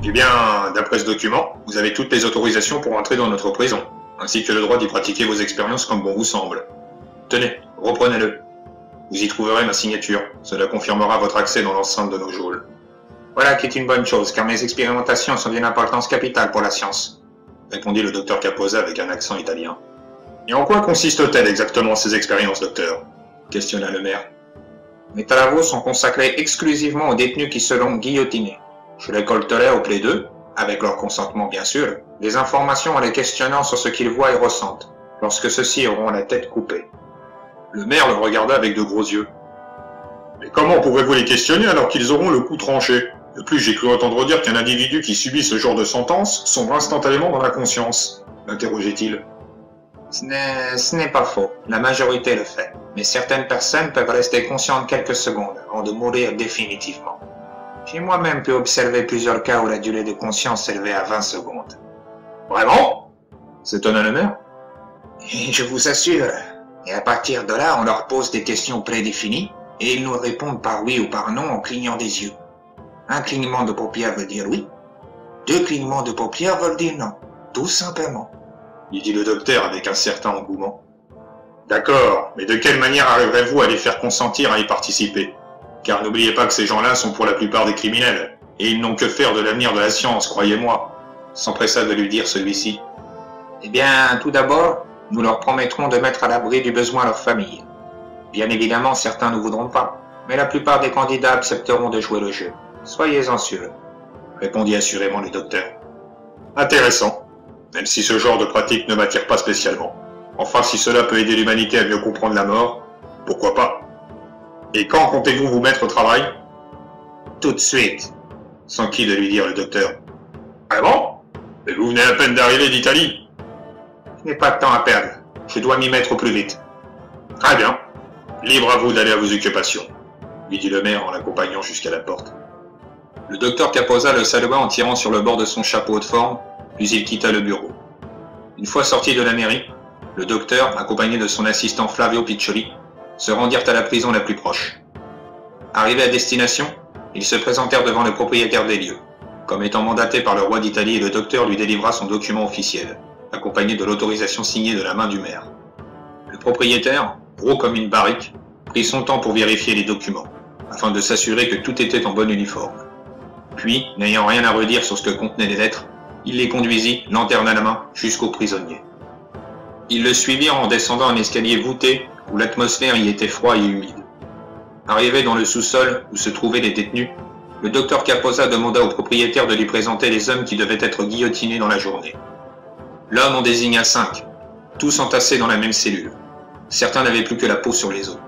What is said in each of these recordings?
Eh bien, d'après ce document, vous avez toutes les autorisations pour entrer dans notre prison, ainsi que le droit d'y pratiquer vos expériences comme bon vous semble. Tenez, reprenez-le. Vous y trouverez ma signature, cela confirmera votre accès dans l'enceinte de nos geôles. Voilà qui est une bonne chose, car mes expérimentations sont d'une importance capitale pour la science, répondit le docteur Capozza avec un accent italien. Et en quoi consistent-elles exactement ces expériences, docteur? Questionna le maire. Mes travaux sont consacrés exclusivement aux détenus qui seront guillotinés. Je récolterai au plaideux, avec leur consentement bien sûr, des informations en les questionnant sur ce qu'ils voient et ressentent, lorsque ceux-ci auront la tête coupée. Le maire le regarda avec de gros yeux. Mais comment pourrez-vous les questionner alors qu'ils auront le cou tranché? De plus, j'ai cru entendre dire qu'un individu qui subit ce genre de sentence sombre instantanément dans la conscience, interrogeait-il. Ce n'est pas faux, la majorité le fait, mais certaines personnes peuvent rester conscientes quelques secondes avant de mourir définitivement. J'ai moi-même pu observer plusieurs cas où la durée de conscience s'élevait à 20 secondes. Vraiment? S'étonna le maire. Et je vous assure, et à partir de là, on leur pose des questions prédéfinies, et ils nous répondent par oui ou par non en clignant des yeux. Un clignement de paupières veut dire oui, 2 clignements de paupières veulent dire non, tout simplement. Il dit le docteur avec un certain engouement. D'accord, mais de quelle manière arriverez-vous à les faire consentir à y participer? Car n'oubliez pas que ces gens-là sont pour la plupart des criminels, et ils n'ont que faire de l'avenir de la science, croyez-moi, s'empressa de lui dire celui-ci. Eh bien, tout d'abord, nous leur promettrons de mettre à l'abri du besoin leur famille. Bien évidemment, certains ne voudront pas, mais la plupart des candidats accepteront de jouer le jeu. Soyez-en sûrs, répondit assurément le docteur. Intéressant, même si ce genre de pratique ne m'attire pas spécialement. Enfin, si cela peut aider l'humanité à mieux comprendre la mort, pourquoi pas? Et quand comptez-vous vous mettre au travail? Tout de suite, s'enquit de lui dire le docteur. Vraiment? Mais vous venez à peine d'arriver d'Italie. Je n'ai pas de temps à perdre, je dois m'y mettre au plus vite. Très bien, libre à vous d'aller à vos occupations, lui dit le maire en l'accompagnant jusqu'à la porte. Le docteur Capozza le salua en tirant sur le bord de son chapeau de forme, puis il quitta le bureau. Une fois sorti de la mairie, le docteur, accompagné de son assistant Flavio Piccioli, se rendirent à la prison la plus proche. Arrivés à destination, ils se présentèrent devant le propriétaire des lieux. Comme étant mandaté par le roi d'Italie, le docteur lui délivra son document officiel, accompagné de l'autorisation signée de la main du maire. Le propriétaire, gros comme une barrique, prit son temps pour vérifier les documents, afin de s'assurer que tout était en bon uniforme. Puis, n'ayant rien à redire sur ce que contenaient les lettres, il les conduisit, lanterne à la main, jusqu'au prisonnier. Ils le suivirent en descendant un escalier voûté où l'atmosphère y était froide et humide. Arrivé dans le sous-sol où se trouvaient les détenus, le docteur Capozza demanda au propriétaire de lui présenter les hommes qui devaient être guillotinés dans la journée. L'homme en désigna 5, tous entassés dans la même cellule. Certains n'avaient plus que la peau sur les os.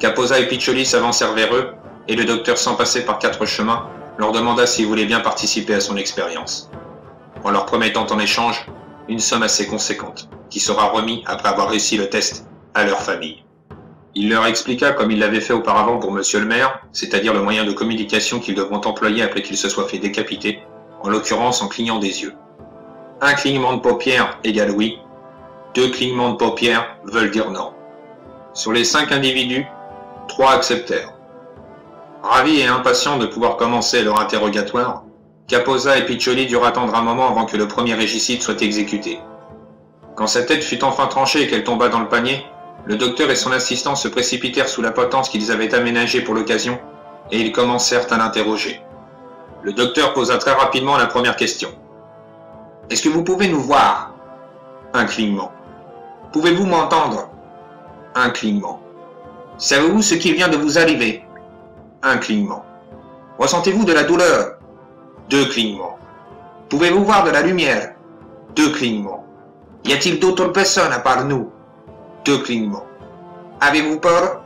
Capozza et Piccioli s'avancèrent vers eux, et le docteur, sans passer par 4 chemins, leur demanda s'ils voulaient bien participer à son expérience, en leur promettant en échange une somme assez conséquente, qui sera remise après avoir réussi le test à leur famille. Il leur expliqua, comme il l'avait fait auparavant pour monsieur le maire, c'est-à-dire le moyen de communication qu'ils devront employer après qu'ils se soient fait décapiter, en l'occurrence en clignant des yeux. 1 clignement de paupières égale oui, 2 clignements de paupières veulent dire non. Sur les 5 individus, 3 acceptèrent. Ravis et impatients de pouvoir commencer leur interrogatoire, Capozza et Piccioli durent attendre un moment avant que le premier régicide soit exécuté. Quand sa tête fut enfin tranchée et qu'elle tomba dans le panier, le docteur et son assistant se précipitèrent sous la potence qu'ils avaient aménagée pour l'occasion, et ils commencèrent à l'interroger. Le docteur posa très rapidement la première question. « Est-ce que vous pouvez nous voir ?» Un clignement. « Pouvez-vous m'entendre ?» Un clignement. « Savez-vous ce qui vient de vous arriver ?» Un clignement. « Ressentez-vous de la douleur ?» 2 clignements. « Pouvez-vous voir de la lumière ?» 2 clignements. « Y a-t-il d'autres personnes à part nous ?» 2 clignements. « Avez-vous peur ?»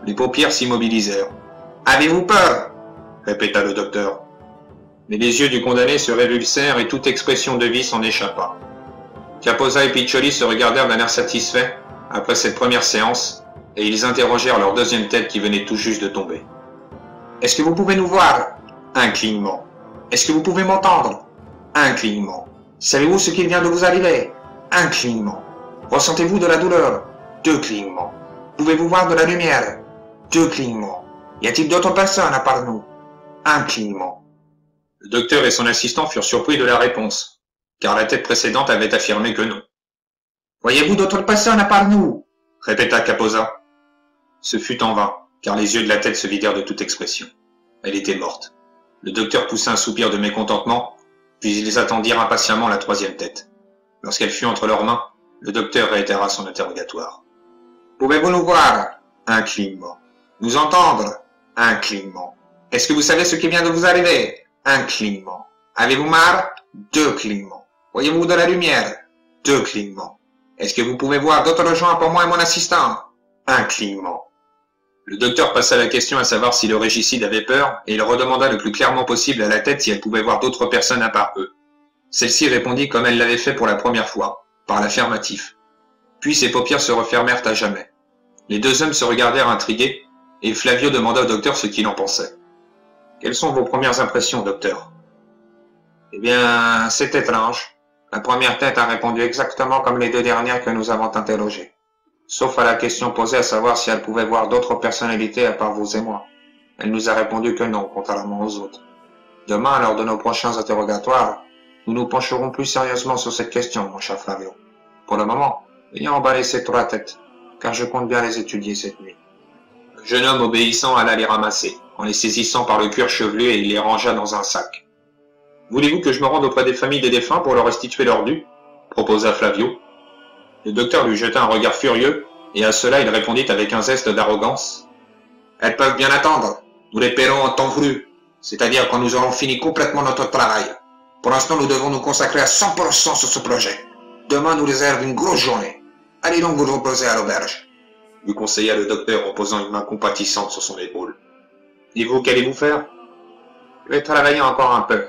Les paupières s'immobilisèrent. « Avez-vous peur ?» répéta le docteur. Mais les yeux du condamné se révulsèrent et toute expression de vie s'en échappa. Capozza et Piccioli se regardèrent d'un air satisfait après cette première séance, et ils interrogèrent leur deuxième tête qui venait tout juste de tomber. « Est-ce que vous pouvez nous voir ?» Un clignement. « Est-ce que vous pouvez m'entendre ?» Un clignement. « Savez-vous ce qui vient de vous arriver ?» Un clignement. « Ressentez-vous de la douleur ?» 2 clignements. « Pouvez-vous voir de la lumière ?» 2 clignements. « Y a-t-il d'autres personnes à part nous ?» Un clignement. Le docteur et son assistant furent surpris de la réponse, car la tête précédente avait affirmé que non. Voyez-vous d'autres personnes à part nous? Répéta Kaposa. Ce fut en vain, car les yeux de la tête se vidèrent de toute expression. Elle était morte. Le docteur poussa un soupir de mécontentement, puis ils attendirent impatiemment la troisième tête. Lorsqu'elle fut entre leurs mains, le docteur réitéra son interrogatoire. Pouvez-vous nous voir? Un clignement. Nous entendre? Un clignement. Est-ce que vous savez ce qui vient de vous arriver? Un clignement. Avez-vous marre? 2 clignements. Voyez-vous de la lumière? 2 clignements. Est-ce que vous pouvez voir d'autres gens pour moi et mon assistant? Un clignement. Le docteur passa la question à savoir si le régicide avait peur, et il redemanda le plus clairement possible à la tête si elle pouvait voir d'autres personnes à part eux. Celle-ci répondit comme elle l'avait fait pour la première fois, par l'affirmatif. Puis ses paupières se refermèrent à jamais. Les deux hommes se regardèrent intrigués, et Flavio demanda au docteur ce qu'il en pensait. « Quelles sont vos premières impressions, docteur ?» Eh bien, c'est étrange. La première tête a répondu exactement comme les deux dernières que nous avons interrogées. Sauf à la question posée à savoir si elle pouvait voir d'autres personnalités à part vous et moi. Elle nous a répondu que non, contrairement aux autres. Demain, lors de nos prochains interrogatoires, nous nous pencherons plus sérieusement sur cette question, mon cher Flavio. Pour le moment, ayons emballé ces 3 têtes, car je compte bien les étudier cette nuit. Le jeune homme obéissant alla les ramasser, en les saisissant par le cuir chevelu et il les rangea dans un sac. « Voulez-vous que je me rende auprès des familles des défunts pour leur restituer leur dû ?» proposa Flavio. Le docteur lui jeta un regard furieux, et à cela il répondit avec un zeste d'arrogance. « Elles peuvent bien attendre. Nous les paierons en temps voulu, c'est-à-dire quand nous aurons fini complètement notre travail. Pour l'instant, nous devons nous consacrer à 100% sur ce projet. Demain nous réserve une grosse journée. Allez donc vous reposer à l'auberge. » lui conseilla le docteur en posant une main compatissante sur son épaule. « Et vous, qu'allez-vous faire ?»« Je vais travailler encore un peu.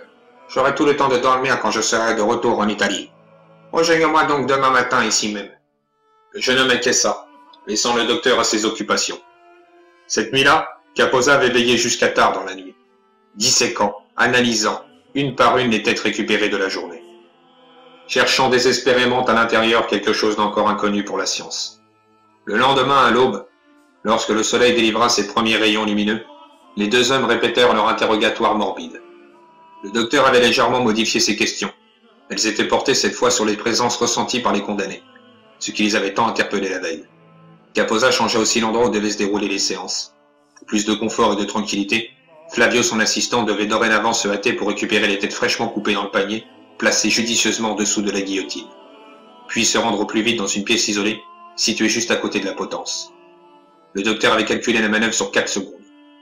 J'aurai tout le temps de dormir quand je serai de retour en Italie. Rejoignez-moi donc demain matin ici même. » Le jeune homme acquiesça, laissant le docteur à ses occupations. Cette nuit-là, Kaposa avait veillé jusqu'à tard dans la nuit, disséquant, analysant, une par une les têtes récupérées de la journée, cherchant désespérément à l'intérieur quelque chose d'encore inconnu pour la science. Le lendemain à l'aube, lorsque le soleil délivra ses premiers rayons lumineux, les deux hommes répétèrent leur interrogatoire morbide. Le docteur avait légèrement modifié ses questions. Elles étaient portées cette fois sur les présences ressenties par les condamnés, ce qui les avait tant interpellés la veille. Kaposa changea aussi l'endroit où devaient se dérouler les séances. Pour plus de confort et de tranquillité, Flavio, son assistant, devait dorénavant se hâter pour récupérer les têtes fraîchement coupées dans le panier, placées judicieusement en dessous de la guillotine, puis se rendre au plus vite dans une pièce isolée, située juste à côté de la potence. Le docteur avait calculé la manœuvre sur 4 secondes,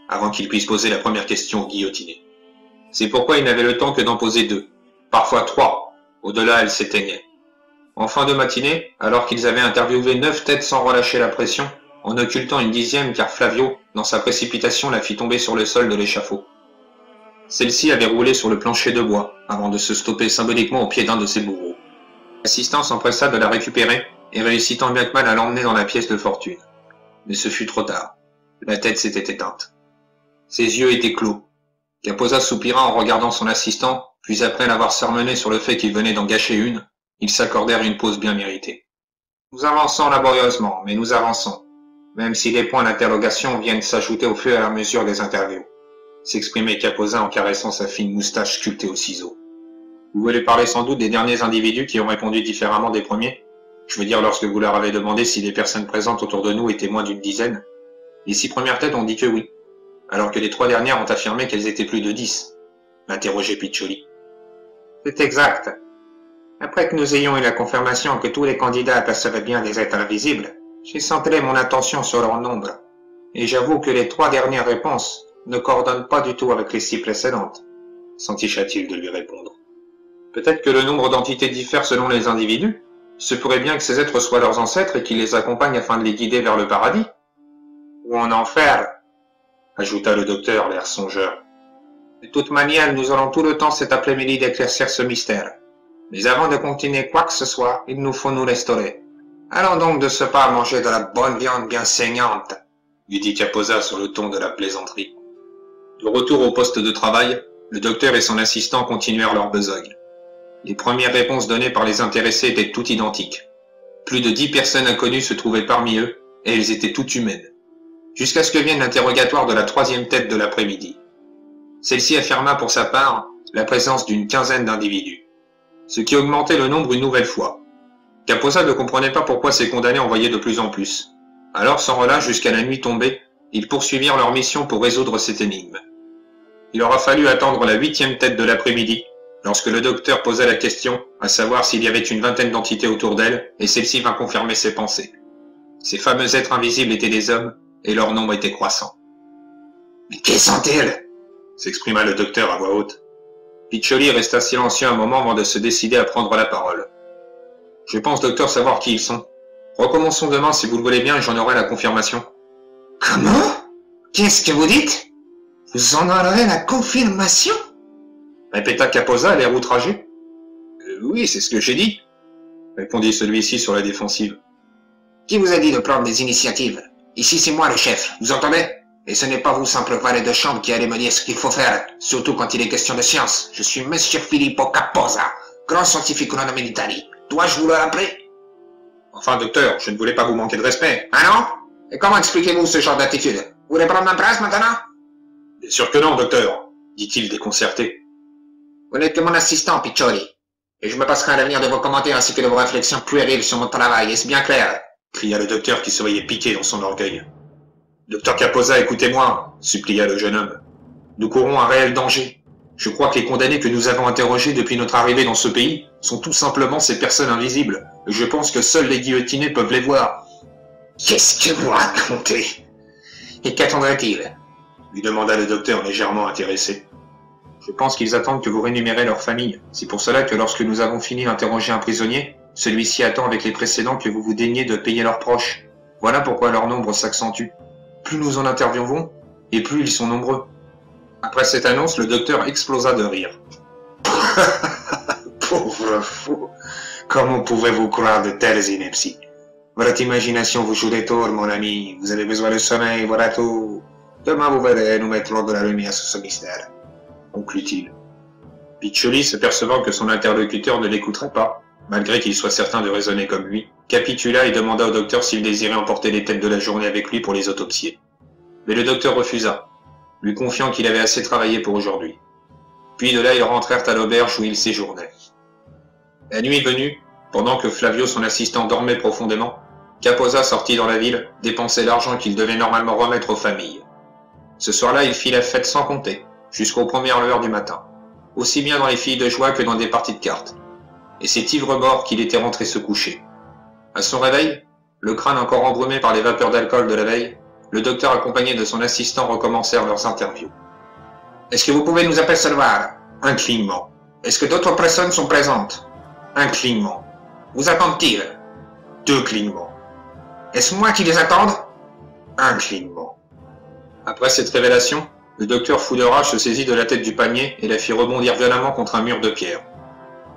avant qu'il puisse poser la première question au guillotiné. C'est pourquoi il n'avait le temps que d'en poser 2, parfois 3, au-delà elle s'éteignait. En fin de matinée, alors qu'ils avaient interviewé 9 têtes sans relâcher la pression, en occultant une 10e car Flavio, dans sa précipitation, la fit tomber sur le sol de l'échafaud. Celle-ci avait roulé sur le plancher de bois, avant de se stopper symboliquement au pied d'un de ses bourreaux. L'assistant s'empressa de la récupérer, et réussit tant bien que mal à l'emmener dans la pièce de fortune. Mais ce fut trop tard. La tête s'était éteinte. Ses yeux étaient clos. Kaposa soupira en regardant son assistant, puis après l'avoir sermonné sur le fait qu'il venait d'en gâcher une, ils s'accordèrent une pause bien méritée. Nous avançons laborieusement, mais nous avançons, même si des points d'interrogation viennent s'ajouter au fur et à mesure des interviews, s'exprimait Kaposa en caressant sa fine moustache sculptée au ciseau. Vous voulez parler sans doute des derniers individus qui ont répondu différemment des premiers? Je veux dire lorsque vous leur avez demandé si les personnes présentes autour de nous étaient moins d'une dizaine. Les 6 premières têtes ont dit que oui, alors que les 3 dernières ont affirmé qu'elles étaient plus de 10. Interrogeait Piccioli. C'est exact. Après que nous ayons eu la confirmation que tous les candidats apercevaient bien des êtres invisibles, j'ai centré mon attention sur leur nombre. Et j'avoue que les 3 dernières réponses ne coordonnent pas du tout avec les 6 précédentes, s'enticha-t-il de lui répondre. Peut-être que le nombre d'entités diffère selon les individus. Ce pourrait bien que ces êtres soient leurs ancêtres et qu'ils les accompagnent afin de les guider vers le paradis. Ou en enfer, ajouta le docteur, l'air songeur. De toute manière, nous aurons tout le temps cet après-midi d'éclaircir ce mystère. Mais avant de continuer quoi que ce soit, il nous faut nous restaurer. Allons donc de ce pas manger de la bonne viande bien saignante, lui dit Kaposa sur le ton de la plaisanterie. De retour au poste de travail, le docteur et son assistant continuèrent leur besogne. Les premières réponses données par les intéressés étaient toutes identiques. Plus de 10 personnes inconnues se trouvaient parmi eux, et elles étaient toutes humaines. Jusqu'à ce que vienne l'interrogatoire de la 3e tête de l'après-midi. Celle-ci affirma pour sa part la présence d'une quinzaine d'individus, ce qui augmentait le nombre une nouvelle fois. Capozza ne comprenait pas pourquoi ces condamnés envoyaient de plus en plus. Alors, sans relâche jusqu'à la nuit tombée, ils poursuivirent leur mission pour résoudre cette énigme. Il aura fallu attendre la 8e tête de l'après-midi, lorsque le docteur posa la question, à savoir s'il y avait une vingtaine d'entités autour d'elle, et celle-ci vint confirmer ses pensées. Ces fameux êtres invisibles étaient des hommes, et leur nombre était croissant. « Mais qui sont-ils » s'exprima le docteur à voix haute. Piccioli resta silencieux un moment avant de se décider à prendre la parole. « Je pense, docteur, savoir qui ils sont. Recommençons demain si vous le voulez bien et j'en aurai la confirmation. »« Comment? Qu'est-ce que vous dites? Vous en aurez la confirmation ?» répéta Capozza à l'air outragé. Oui, c'est ce que j'ai dit, répondit celui-ci sur la défensive. Qui vous a dit de prendre des initiatives? Ici, c'est moi le chef, vous entendez? Et ce n'est pas vous, simple valet de chambre, qui allez me dire ce qu'il faut faire, surtout quand il est question de science. Je suis Monsieur Filippo Capozza, grand scientifique renommé d'Italie. Dois-je vous le rappeler? Enfin, docteur, je ne voulais pas vous manquer de respect. Ah non? Et comment expliquez-vous ce genre d'attitude? Vous voulez prendre ma place maintenant? Bien sûr que non, docteur, dit-il déconcerté. Vous n'êtes que mon assistant, Piccioli. Et je me passerai à l'avenir de vos commentaires ainsi que de vos réflexions puériles sur mon travail, est-ce bien clair? Cria le docteur qui se voyait piqué dans son orgueil. Docteur Capozza, écoutez-moi, supplia le jeune homme. Nous courons un réel danger. Je crois que les condamnés que nous avons interrogés depuis notre arrivée dans ce pays sont tout simplement ces personnes invisibles. Et je pense que seuls les guillotinés peuvent les voir. Qu'est-ce que vous racontez? Et qu'attendraient-ils? Lui demanda le docteur légèrement intéressé. Je pense qu'ils attendent que vous rémunérez leur famille. C'est pour cela que lorsque nous avons fini d'interroger un prisonnier, celui-ci attend avec les précédents que vous vous daigniez de payer leurs proches. Voilà pourquoi leur nombre s'accentue. Plus nous en interviewons, et plus ils sont nombreux. Après cette annonce, le docteur explosa de rire. Pauvre fou! Comment pouvez-vous croire de telles inepties? Votre imagination vous joue des tours, mon ami. Vous avez besoin de sommeil, voilà tout. Demain, vous verrez, nous mettrons de la lumière sur ce mystère, conclut-il. Piccioli, s'apercevant que son interlocuteur ne l'écouterait pas, malgré qu'il soit certain de raisonner comme lui, capitula et demanda au docteur s'il désirait emporter les têtes de la journée avec lui pour les autopsier. Mais le docteur refusa, lui confiant qu'il avait assez travaillé pour aujourd'hui. Puis de là, ils rentrèrent à l'auberge où ils séjournaient. La nuit venue, pendant que Flavio, son assistant, dormait profondément, Capozza sortit dans la ville, dépenser l'argent qu'il devait normalement remettre aux familles. Ce soir-là, il fit la fête sans compter, jusqu'aux premières lueurs du matin, aussi bien dans les filles de joie que dans des parties de cartes. Et c'est ivre-mort qu'il était rentré se coucher. À son réveil, le crâne encore embrumé par les vapeurs d'alcool de la veille, le docteur accompagné de son assistant recommencèrent leurs interviews. « Est-ce que vous pouvez nous apercevoir ?» Un clignement. « Est-ce que d'autres personnes sont présentes ?» Un clignement. « Vous attendent-ils ?» 2 clignements. « Est-ce moi qui les attende ?» Un clignement. Après cette révélation, le docteur fou de rage se saisit de la tête du panier et la fit rebondir violemment contre un mur de pierre.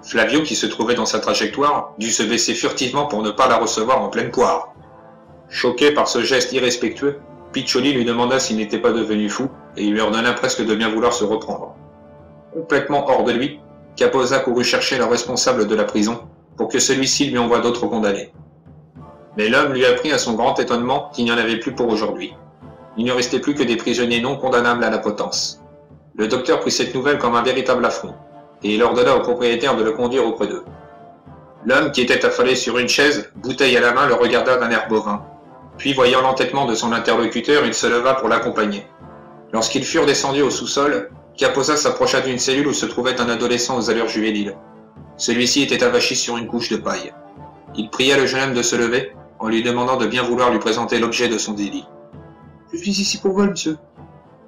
Flavio, qui se trouvait dans sa trajectoire, dut se baisser furtivement pour ne pas la recevoir en pleine poire. Choqué par ce geste irrespectueux, Piccioli lui demanda s'il n'était pas devenu fou et il lui ordonna presque de bien vouloir se reprendre. Complètement hors de lui, Capozza courut chercher le responsable de la prison pour que celui-ci lui envoie d'autres condamnés. Mais l'homme lui apprit à son grand étonnement qu'il n'y en avait plus pour aujourd'hui. Il ne restait plus que des prisonniers non condamnables à la potence. Le docteur prit cette nouvelle comme un véritable affront, et il ordonna au propriétaire de le conduire auprès d'eux. L'homme, qui était affalé sur une chaise, bouteille à la main, le regarda d'un air bovin. Puis, voyant l'entêtement de son interlocuteur, il se leva pour l'accompagner. Lorsqu'ils furent descendus au sous-sol, Capozza s'approcha d'une cellule où se trouvait un adolescent aux allures juvéniles. Celui-ci était avachi sur une couche de paille. Il pria le jeune homme de se lever, en lui demandant de bien vouloir lui présenter l'objet de son délit. « Je suis ici pour vol, monsieur, »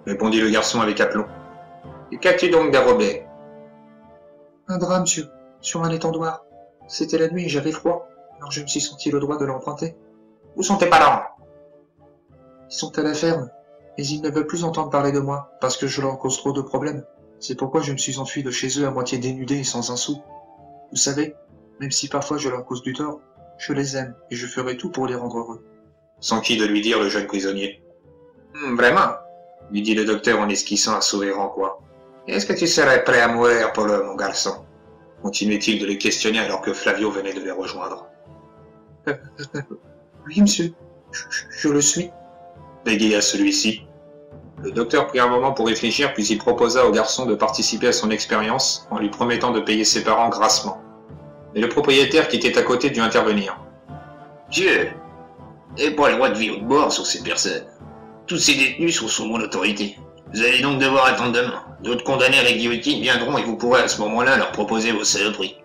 répondit le garçon avec aplomb. « Et qu'as-tu donc dérobé ?»« Un drap, monsieur, sur un étendoir. C'était la nuit et j'avais froid, alors je me suis senti le droit de l'emprunter. »« Où sont tes parents ?»« Ils sont à la ferme, mais ils ne veulent plus entendre parler de moi, parce que je leur cause trop de problèmes. C'est pourquoi je me suis enfui de chez eux à moitié dénudé et sans un sou. Vous savez, même si parfois je leur cause du tort, je les aime et je ferai tout pour les rendre heureux. » S'enquit de lui dire le jeune prisonnier. Vraiment ?» lui dit le docteur en esquissant un sourire en coin. « Est-ce que tu serais prêt à mourir pour eux, mon garçon ?» continuait-il de les questionner alors que Flavio venait de les rejoindre. Oui, monsieur, je le suis. Bégaya celui-ci. Le Le docteur prit un moment pour réfléchir, puis il proposa au garçon de participer à son expérience en lui promettant de payer ses parents grassement. Mais le propriétaire qui était à côté dut intervenir. Dieu, et pas le droit de vie ou de mort sur ces personnes. Tous ces détenus sont sous mon autorité. Vous allez donc devoir attendre demain. D'autres condamnés à la guillotine viendront et vous pourrez à ce moment-là leur proposer vos saloperies.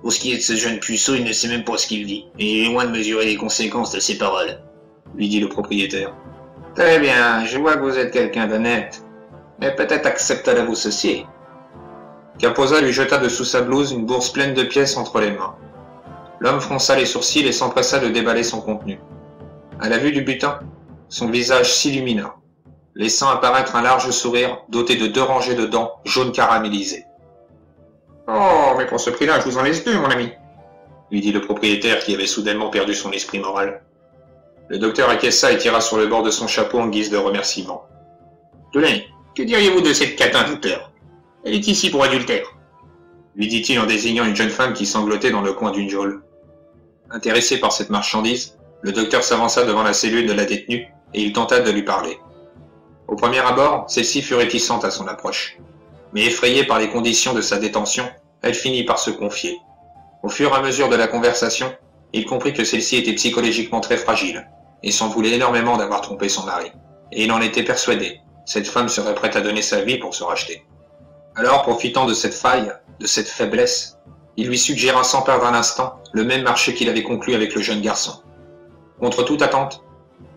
Pour ce qui est de ce jeune puceau, il ne sait même pas ce qu'il dit, et il est loin de mesurer les conséquences de ses paroles, lui dit le propriétaire. Très bien, je vois que vous êtes quelqu'un d'honnête, mais peut-être accepterez-vous ceci. Capoza lui jeta de sous sa blouse une bourse pleine de pièces entre les mains. L'homme fronça les sourcils et s'empressa de déballer son contenu. À la vue du butin, son visage s'illumina, laissant apparaître un large sourire doté de 2 rangées de dents jaunes caramélisées. « Oh, mais pour ce prix-là, je vous en laisse plus, mon ami !» lui dit le propriétaire qui avait soudainement perdu son esprit moral. Le docteur acquiesça et tira sur le bord de son chapeau en guise de remerciement. « Tenez, que diriez-vous de cette catin, docteur? Elle est ici pour adultère. » lui dit-il en désignant une jeune femme qui sanglotait dans le coin d'une geôle. Intéressé par cette marchandise, le docteur s'avança devant la cellule de la détenue et il tenta de lui parler. Au premier abord, celle-ci fut réticente à son approche. Mais effrayée par les conditions de sa détention, elle finit par se confier. Au fur et à mesure de la conversation, il comprit que celle-ci était psychologiquement très fragile et s'en voulait énormément d'avoir trompé son mari. Et il en était persuadé, cette femme serait prête à donner sa vie pour se racheter. Alors, profitant de cette faille, de cette faiblesse, il lui suggéra sans perdre un instant le même marché qu'il avait conclu avec le jeune garçon. Contre toute attente,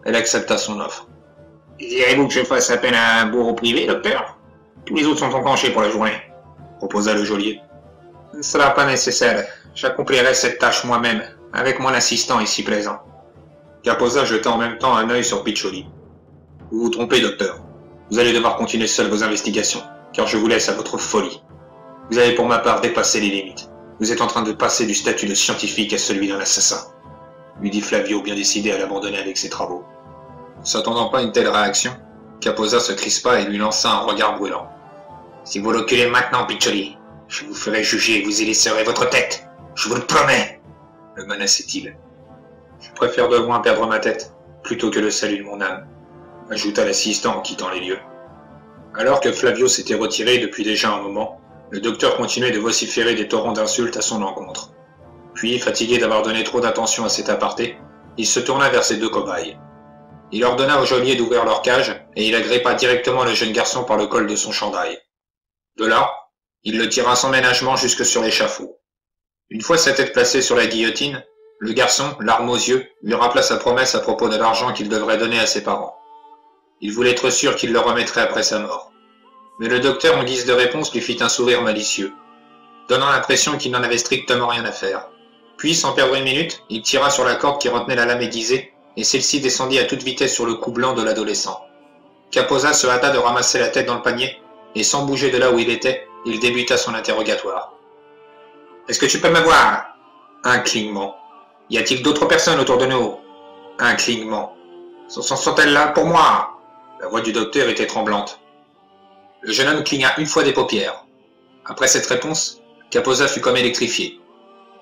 elle accepta son offre. « Désirez-vous que je fasse appel à un bourreau privé, docteur? Tous les autres sont enclenchés pour la journée, » proposa le geôlier. « Ce ne sera pas nécessaire. J'accomplirai cette tâche moi-même, avec mon assistant ici présent. » Capoza jeta en même temps un œil sur Piccioli. « Vous vous trompez, docteur. Vous allez devoir continuer seul vos investigations, car je vous laisse à votre folie. Vous avez pour ma part dépassé les limites. Vous êtes en train de passer du statut de scientifique à celui d'un assassin, » lui dit Flavio, bien décidé à l'abandonner avec ses travaux. S'attendant pas à une telle réaction, Capoza se crispa et lui lança un regard brûlant. « Si vous reculez maintenant, Piccioli, je vous ferai juger et vous y laisserez votre tête. Je vous le promets, » le menaçait-il. « Je préfère de loin perdre ma tête, plutôt que le salut de mon âme, » ajouta l'assistant en quittant les lieux. Alors que Flavio s'était retiré depuis déjà un moment, le docteur continuait de vociférer des torrents d'insultes à son encontre. Puis, fatigué d'avoir donné trop d'attention à cet aparté, il se tourna vers ses 2 cobayes. Il ordonna au geôlier d'ouvrir leur cage et il agrippa directement le jeune garçon par le col de son chandail. De là, il le tira sans ménagement jusque sur l'échafaud. Une fois sa tête placée sur la guillotine, le garçon, larmes aux yeux, lui rappela sa promesse à propos de l'argent qu'il devrait donner à ses parents. Il voulait être sûr qu'il le remettrait après sa mort. Mais le docteur, en guise de réponse, lui fit un sourire malicieux, donnant l'impression qu'il n'en avait strictement rien à faire. Puis, sans perdre une minute, il tira sur la corde qui retenait la lame aiguisée, et celle-ci descendit à toute vitesse sur le cou blanc de l'adolescent. Capoza se hâta de ramasser la tête dans le panier, et sans bouger de là où il était, il débuta son interrogatoire. « Est-ce que tu peux me voir ?» Un clignement. « Y a-t-il d'autres personnes autour de nous ?» Un clignement. « Sont-elles là pour moi ?» La voix du docteur était tremblante. Le jeune homme cligna une fois des paupières. Après cette réponse, Capoza fut comme électrifié.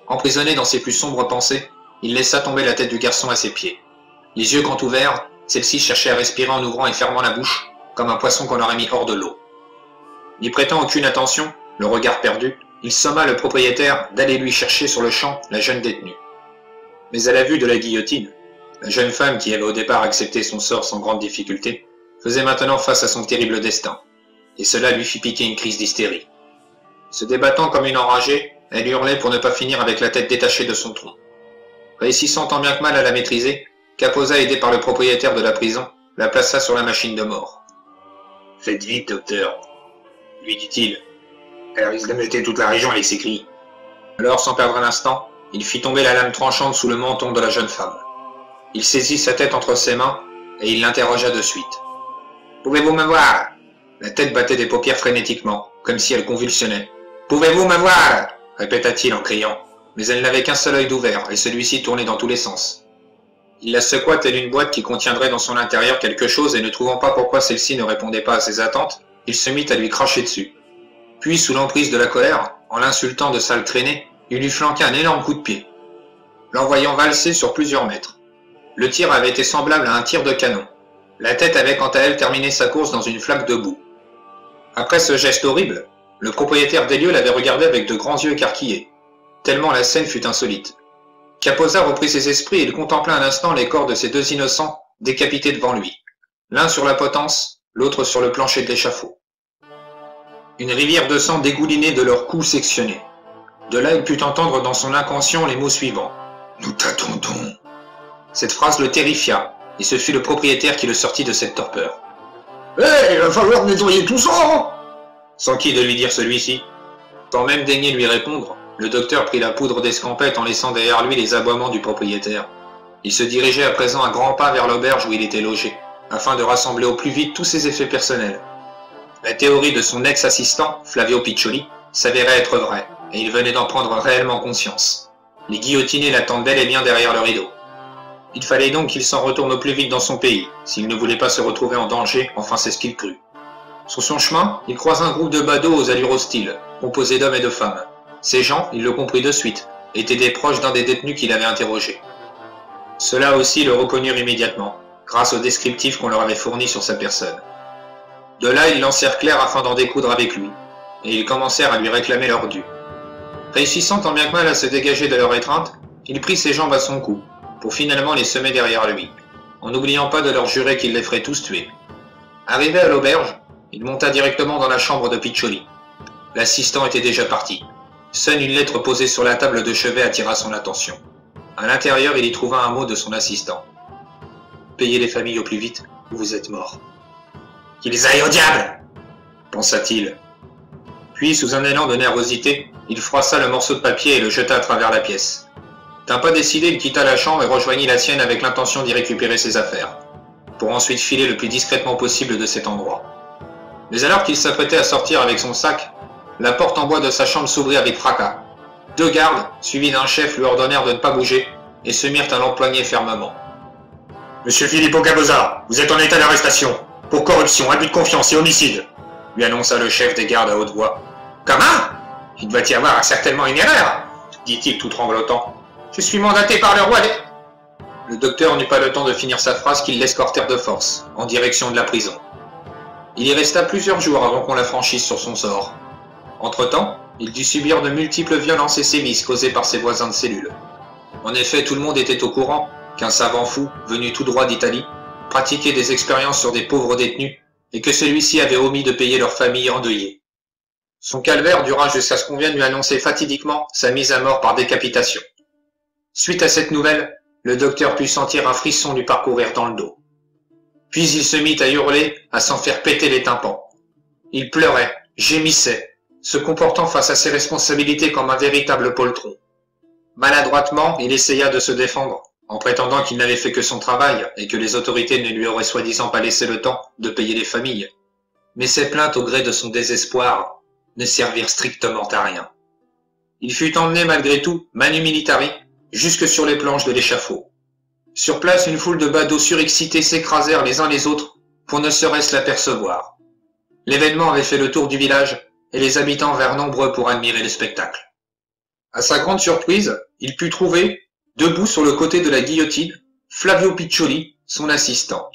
Emprisonné dans ses plus sombres pensées, il laissa tomber la tête du garçon à ses pieds. Les yeux grands ouverts, celle-ci cherchait à respirer en ouvrant et fermant la bouche, comme un poisson qu'on aurait mis hors de l'eau. N'y prêtant aucune attention, le regard perdu, il somma le propriétaire d'aller lui chercher sur le champ la jeune détenue. Mais à la vue de la guillotine, la jeune femme qui avait au départ accepté son sort sans grande difficulté, faisait maintenant face à son terrible destin, et cela lui fit piquer une crise d'hystérie. Se débattant comme une enragée, elle hurlait pour ne pas finir avec la tête détachée de son tronc. Réussissant tant bien que mal à la maîtriser, Capoza, aidé par le propriétaire de la prison, la plaça sur la machine de mort. « Faites vite, docteur !» lui dit-il. « Elle risque de m'éter toute la région avec ses cris. » Alors, sans perdre un instant, il fit tomber la lame tranchante sous le menton de la jeune femme. Il saisit sa tête entre ses mains et il l'interrogea de suite. « Pouvez-vous me voir ?» La tête battait des paupières frénétiquement, comme si elle convulsionnait. « Pouvez-vous me voir ?» répéta-t-il en criant, mais elle n'avait qu'un seul œil d'ouvert et celui-ci tournait dans tous les sens. Il la secoua telle une boîte qui contiendrait dans son intérieur quelque chose et ne trouvant pas pourquoi celle-ci ne répondait pas à ses attentes, il se mit à lui cracher dessus. Puis, sous l'emprise de la colère, en l'insultant de sale traînée, il lui flanqua un énorme coup de pied, l'envoyant valser sur plusieurs mètres. Le tir avait été semblable à un tir de canon. La tête avait quant à elle terminé sa course dans une flaque de boue. Après ce geste horrible, le propriétaire des lieux l'avait regardé avec de grands yeux écarquillés, tellement la scène fut insolite. Capoza reprit ses esprits et il contempla un instant les corps de ces deux innocents décapités devant lui, l'un sur la potence, l'autre sur le plancher de l'échafaud. Une rivière de sang dégoulinait de leurs coups sectionnés. De là, il put entendre dans son inconscient les mots suivants. « Nous t'attendons ». Cette phrase le terrifia, et ce fut le propriétaire qui le sortit de cette torpeur. « Hé, il va falloir nettoyer tout ça !» s'enquit de lui dire celui-ci. Sans même daigner lui répondre, le docteur prit la poudre d'escampette en laissant derrière lui les aboiements du propriétaire. Il se dirigeait à présent à grands pas vers l'auberge où il était logé, afin de rassembler au plus vite tous ses effets personnels. La théorie de son ex-assistant, Flavio Piccioli, s'avérait être vraie, et il venait d'en prendre réellement conscience. Les guillotinés l'attendent bel et bien derrière le rideau. Il fallait donc qu'il s'en retourne au plus vite dans son pays, s'il ne voulait pas se retrouver en danger, enfin c'est ce qu'il crut. Sur son chemin, il croisa un groupe de badauds aux allures hostiles, composé d'hommes et de femmes. Ces gens, il le comprit de suite, étaient des proches d'un des détenus qu'il avait interrogé. Ceux-là aussi le reconnurent immédiatement, grâce au descriptif qu'on leur avait fourni sur sa personne. De là, ils l'encerclèrent afin d'en découdre avec lui, et ils commencèrent à lui réclamer leur dû. Réussissant tant bien que mal à se dégager de leur étreinte, il prit ses jambes à son cou, pour finalement les semer derrière lui, en n'oubliant pas de leur jurer qu'il les ferait tous tuer. Arrivé à l'auberge, il monta directement dans la chambre de Piccioli. L'assistant était déjà parti. Seule une lettre posée sur la table de chevet attira son attention. À l'intérieur, il y trouva un mot de son assistant. « Payez les familles au plus vite, ou vous êtes morts. »« Qu'ils aillent au diable !» pensa-t-il. Puis, sous un élan de nervosité, il froissa le morceau de papier et le jeta à travers la pièce. D'un pas décidé, il quitta la chambre et rejoignit la sienne avec l'intention d'y récupérer ses affaires, pour ensuite filer le plus discrètement possible de cet endroit. Mais alors qu'il s'apprêtait à sortir avec son sac, la porte en bois de sa chambre s'ouvrit avec fracas. Deux gardes, suivis d'un chef, lui ordonnèrent de ne pas bouger et se mirent à l'empoigner fermement. « Monsieur Filippo Capoza, vous êtes en état d'arrestation, pour corruption, abus de confiance et homicide !» lui annonça le chef des gardes à haute voix. « Comment ? Il doit y avoir certainement une erreur !» dit-il tout tremblotant. « Je suis mandaté par le roi des... » Le docteur n'eut pas le temps de finir sa phrase qu'ils l'escortèrent de force, en direction de la prison. Il y resta plusieurs jours avant qu'on l'affranchisse sur son sort. Entre-temps, il dut subir de multiples violences et sévices causés par ses voisins de cellule. En effet, tout le monde était au courant qu'un savant fou, venu tout droit d'Italie, pratiquait des expériences sur des pauvres détenus et que celui-ci avait omis de payer leurs familles endeuillées. Son calvaire dura jusqu'à ce qu'on vienne lui annoncer fatidiquement sa mise à mort par décapitation. Suite à cette nouvelle, le docteur put sentir un frisson lui parcourir dans le dos. Puis il se mit à hurler, à s'en faire péter les tympans. Il pleurait, gémissait, se comportant face à ses responsabilités comme un véritable poltron. Maladroitement, il essaya de se défendre, en prétendant qu'il n'avait fait que son travail et que les autorités ne lui auraient soi-disant pas laissé le temps de payer les familles. Mais ses plaintes au gré de son désespoir ne servirent strictement à rien. Il fut emmené malgré tout, manu militari, jusque sur les planches de l'échafaud. Sur place, une foule de badauds surexcités s'écrasèrent les uns les autres pour ne serait-ce l'apercevoir. L'événement avait fait le tour du village et les habitants vinrent nombreux pour admirer le spectacle. À sa grande surprise, il put trouver, debout sur le côté de la guillotine, Flavio Piccioli, son assistant.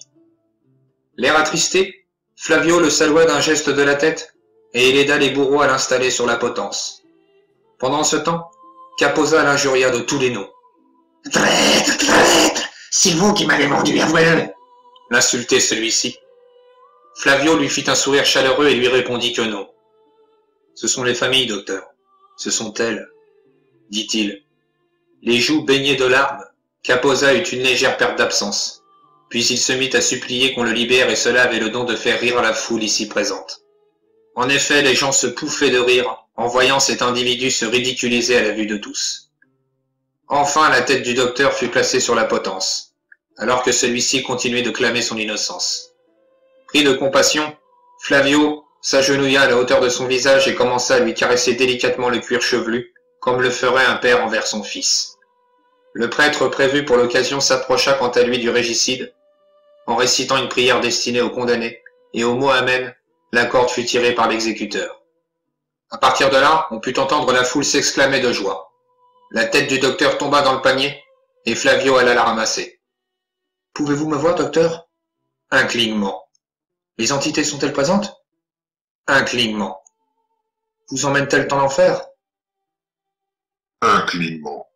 L'air attristé, Flavio le salua d'un geste de la tête et il aida les bourreaux à l'installer sur la potence. Pendant ce temps, Capoza l'injuria de tous les noms. « Traître, traître, c'est vous qui m'avez vendu à vous-même !» l'insultait celui-ci. Flavio lui fit un sourire chaleureux et lui répondit que non. « Ce sont les familles, docteur. Ce sont elles, » dit-il. Les joues baignées de larmes, Capoza eut une légère perte d'absence. Puis il se mit à supplier qu'on le libère et cela avait le don de faire rire la foule ici présente. En effet, les gens se pouffaient de rire en voyant cet individu se ridiculiser à la vue de tous. Enfin, la tête du docteur fut placée sur la potence, alors que celui-ci continuait de clamer son innocence. Pris de compassion, Flavio s'agenouilla à la hauteur de son visage et commença à lui caresser délicatement le cuir chevelu, comme le ferait un père envers son fils. Le prêtre prévu pour l'occasion s'approcha quant à lui du régicide, en récitant une prière destinée au condamné, et au mot amen, la corde fut tirée par l'exécuteur. À partir de là, on put entendre la foule s'exclamer de joie. La tête du docteur tomba dans le panier, et Flavio alla la ramasser. « Pouvez-vous me voir, docteur ?» Un clignement. Les entités sont-elles présentes? Un clignement. Vous emmènent-elles en enfer? Un clignement.